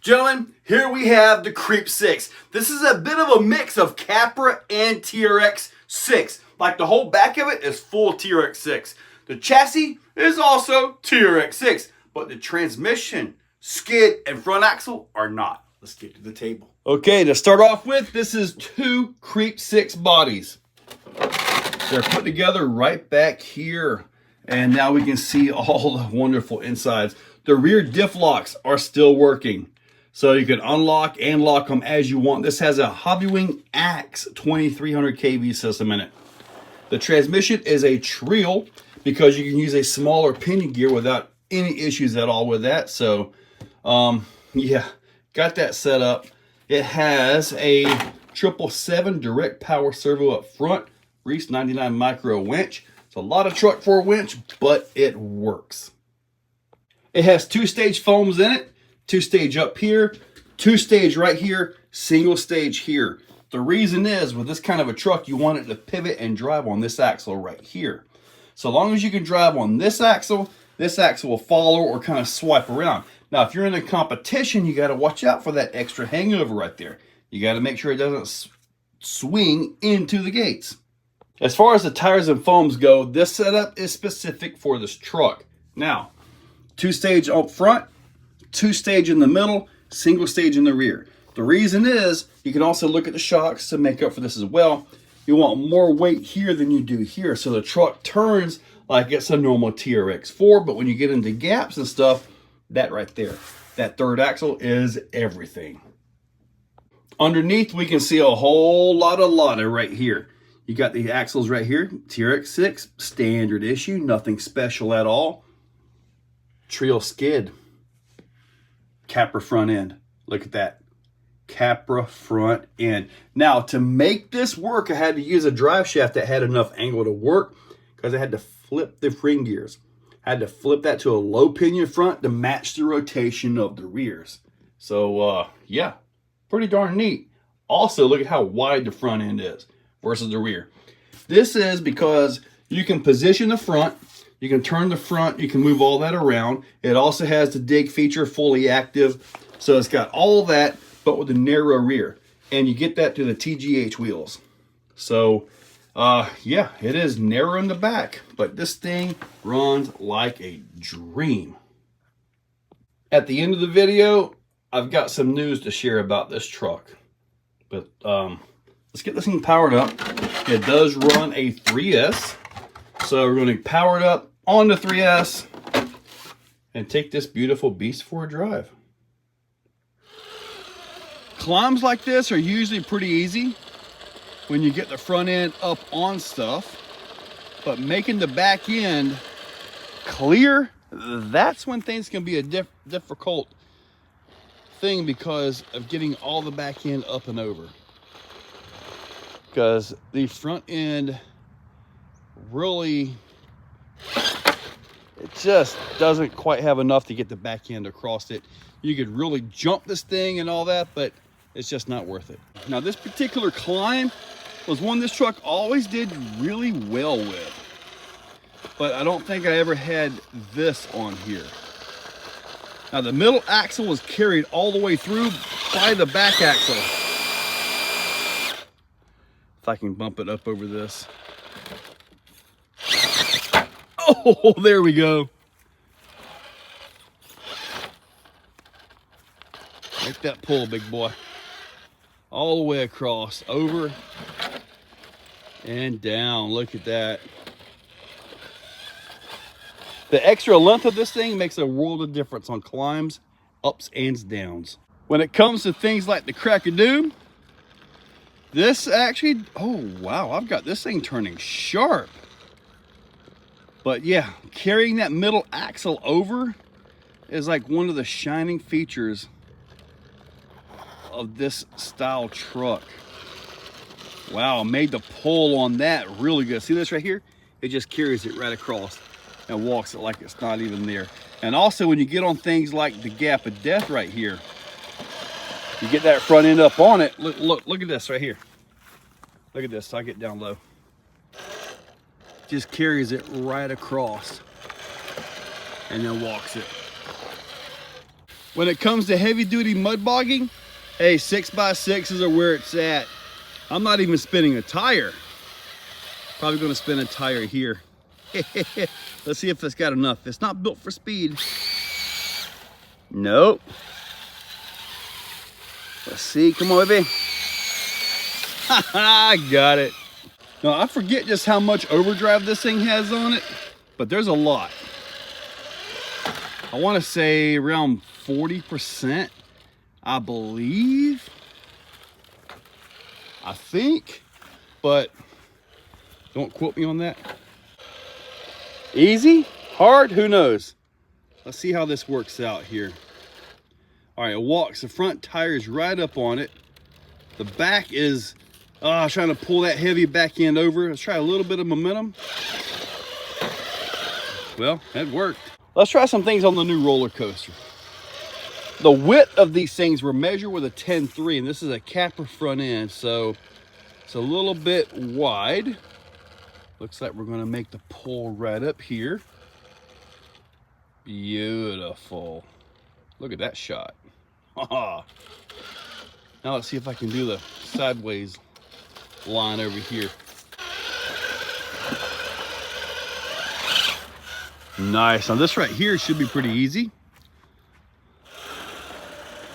Gentlemen, here we have the Creep 6. This is a bit of a mix of Capra and TRX 6. Like the whole back of it is full TRX 6. The chassis is also TRX 6, but the transmission, skid, and front axle are not. Let's get to the table. Okay, to start off with, this is two Creep 6 bodies. They're put together right back here. And now we can see all the wonderful insides. The rear diff locks are still working. So you can unlock and lock them as you want. This has a Hobbywing Axe 2300 kV system in it. The transmission is a Trio because you can use a smaller pinion gear without any issues at all with that. So, yeah, got that set up. It has a 777 direct power servo up front, Reefs 99 micro winch. It's a lot of truck for a winch, but it works. It has 2-stage foams in it. 2-stage up here, 2-stage right here, single stage here. The reason is with this kind of a truck, you want it to pivot and drive on this axle right here. So long as you can drive on this axle will follow or kind of swipe around. Now, if you're in a competition, you got to watch out for that extra hangover right there. You got to make sure it doesn't swing into the gates. As far as the tires and foams go, this setup is specific for this truck. Now, 2-stage up front, 2-stage in the middle, single stage in the rear. The reason is, you can also look at the shocks to make up for this as well. You want more weight here than you do here. So the truck turns like it's a normal TRX4, but when you get into gaps and stuff, that right there, that third axle is everything. Underneath, we can see a whole lot of Lotta right here. You got the axles right here, TRX6, standard issue, nothing special at all. Trio skid. Capra front end. Look at that. Capra front end. Now, to make this work, I had to use a drive shaft that had enough angle to work because I had to flip the ring gears. I had to flip that to a low pinion front to match the rotation of the rears. So, yeah, pretty darn neat. Also, look at how wide the front end is versus the rear. This is because you can position the front, you can turn the front, you can move all that around. It also has the dig feature fully active. So it's got all that, but with a narrow rear. And you get that to the TGH wheels. So, yeah, it is narrow in the back, but this thing runs like a dream. At the end of the video, I've got some news to share about this truck. But let's get this thing powered up. It does run a 3S. So we're going to power it up on the 3S and take this beautiful beast for a drive. Climbs like this are usually pretty easy when you get the front end up on stuff, but making the back end clear, that's when things can be a difficult thing because of getting all the back end up and over. Because the front end really, it just doesn't quite have enough to get the back end across it. You could really jump this thing and all that, but it's just not worth it. Now, this particular climb was one this truck always did really well with, but I don't think I ever had this on here. Now, the middle axle was carried all the way through by the back axle. If I can bump it up over this. Oh, there we go. Make that pull, big boy. All the way across, over and down. Look at that. The extra length of this thing makes a world of difference on climbs, ups and downs. When it comes to things like the Crack-A-Doom, this actually, oh wow, I've got this thing turning sharp. But yeah, carrying that middle axle over is like one of the shining features of this style truck. Wow, made the pull on that really good. See this right here? It just carries it right across and walks it like it's not even there. And also when you get on things like the gap of death right here, you get that front end up on it. Look at this right here. Look at this, so I get down low. Just carries it right across and then walks it. when it comes to heavy duty mud bogging, hey, 6x6s are where it's at. I'm not even spinning a tire. Probably gonna spin a tire here. Let's see if it's got enough. It's not built for speed. Nope. Let's see, come on, baby. I got it. Now, I forget just how much overdrive this thing has on it, but there's a lot. I want to say around 40%, I believe. I think, but don't quote me on that. Easy? Hard? Who knows? Let's see how this works out here. All right, it walks. The front tire is right up on it. The back is trying to pull that heavy back end over. Let's try a little bit of momentum. Well, that worked. Let's try some things on the new roller coaster. The width of these things were measured with a 10.3, and this is a Capra front end, so it's a little bit wide. Looks like we're gonna make the pull right up here. Beautiful. Look at that shot. Now let's see if I can do the sideways line over here. Nice. Now this right here should be pretty easy.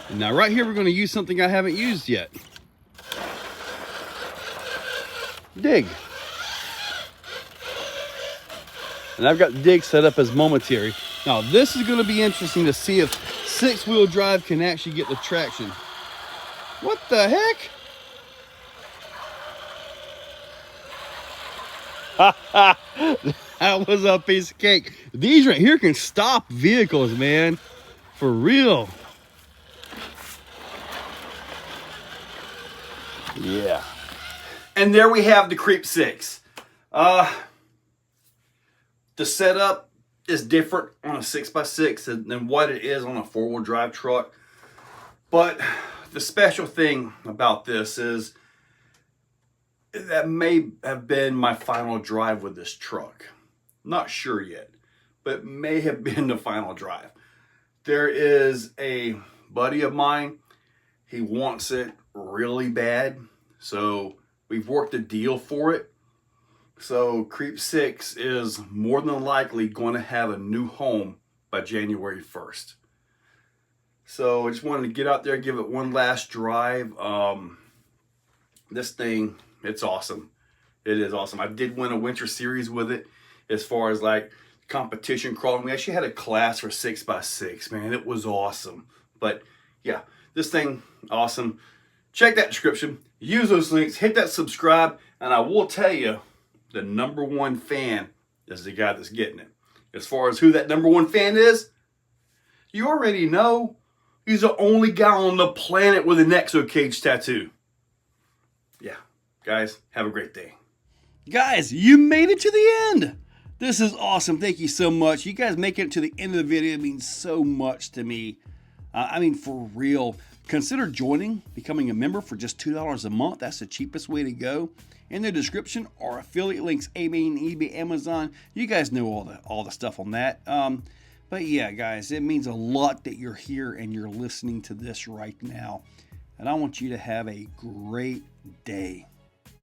And now right here we're going to use something I haven't used yet. Dig. And I've got dig set up as momentary. Now this is going to be interesting to see if 6-wheel drive can actually get the traction. What the heck? That was a piece of cake. These right here can stop vehicles, man. For real. Yeah. And there we have the Creep 6. The setup is different on a 6x6 than what it is on a 4-wheel drive truck. But the special thing about this is that may have been my final drive with this truck. Not sure yet, but may have been the final drive. There is a buddy of mine. He wants it really bad. So we've worked a deal for it. So Creep 6 is more than likely going to have a new home by January 1st. So I just wanted to get out there, give it one last drive. This thing, it's awesome. It is awesome. I did win a winter series with it as far as like competition crawling. We actually had a class for 6x6, man. It was awesome. But yeah, this thing, awesome. Check that description. Use those links. Hit that subscribe. And I will tell you, the #1 fan is the guy that's getting it. As far as who that #1 fan is, you already know. He's the only guy on the planet with an exo cage tattoo. Yeah, guys, have a great day. Guys, you made it to the end. This is awesome. Thank you so much. You guys making it to the end of the video means so much to me. I mean, for real. Consider joining, becoming a member for just $2 a month. That's the cheapest way to go. In the description are affiliate links, Amazon, eBay, Amazon. You guys know all the stuff on that. But yeah, guys, it means a lot that you're here and you're listening to this right now. And I want you to have a great day.